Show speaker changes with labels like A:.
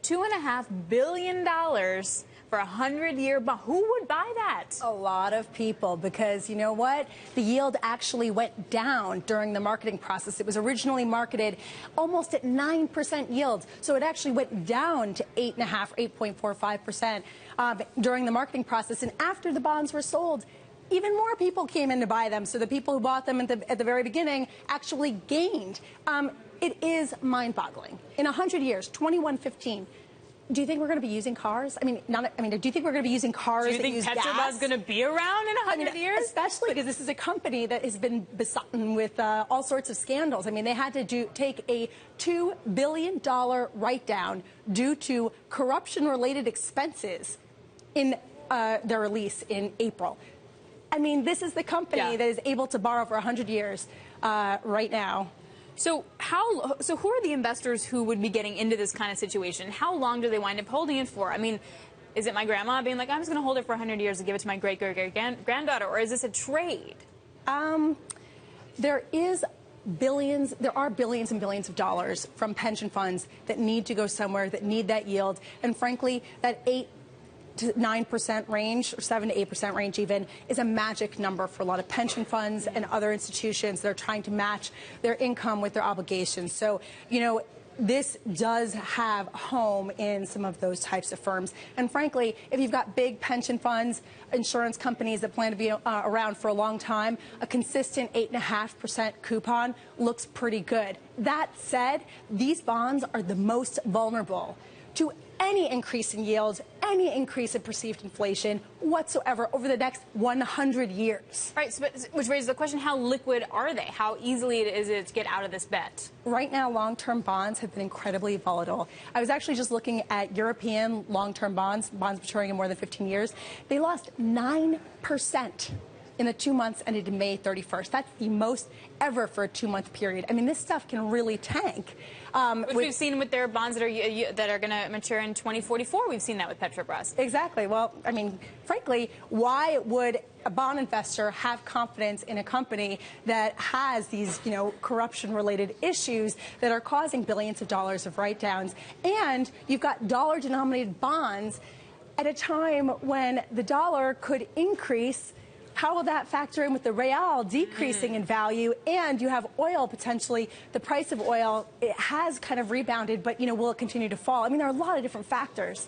A: $2.5 billion for a 100-year bond. Who would buy that?
B: A lot of people, because you know what? The yield actually went down during the marketing process. It was originally marketed almost at 9% yield. So it actually went down to 8.5%, 8.45% during the marketing process. And after the bonds were sold, even more people came in to buy them. So the people who bought them at the very beginning actually gained. It is mind-boggling. In 100 years, 2115. Do you think we're going to be using cars? Do you think we're going to be using cars that use gas?
A: Do you think Petrobras is going to be around in 100 years?
B: Especially because this is a company that has been besotten with all sorts of scandals. I mean, they had to take a $2 billion write-down due to corruption-related expenses in their release in April. I mean, this is the company that is able to borrow for 100 years right now.
A: So who are the investors who would be getting into this kind of situation? How long do they wind up holding it for? I mean, is it my grandma being like, I'm just going to hold it for 100 years and give it to my great-great-great-granddaughter, or is this a trade?
B: There are billions and billions of dollars from pension funds that need to go somewhere, that need that yield. And frankly, that 8 to 9% range, or 7 to 8% range even, is a magic number for a lot of pension funds and other institutions that are trying to match their income with their obligations. So, you know, this does have home in some of those types of firms. And frankly, if you've got big pension funds, insurance companies that plan to be around for a long time, a consistent 8.5% coupon looks pretty good. That said, these bonds are the most vulnerable to any increase in yields, any increase in perceived inflation whatsoever over the next 100 years.
A: Right, which raises the question, how liquid are they? How easily is it to get out of this bet?
B: Right now, long-term bonds have been incredibly volatile. I was actually just looking at European long-term bonds maturing in more than 15 years. They lost 9% in the 2 months ended May 31st. That's the most ever for a 2-month period. I mean, this stuff can really tank.
A: Which we've seen with their bonds that are going to mature in 2044. We've seen that with Petrobras.
B: Exactly. Well, I mean, frankly, why would a bond investor have confidence in a company that has these, you know, corruption-related issues that are causing billions of dollars of write-downs? And you've got dollar-denominated bonds at a time when the dollar could increase. How will that factor in with the real decreasing in value? And you have oil potentially. The price of oil, it has kind of rebounded, but, you know, will it continue to fall? I mean, there are a lot of different factors.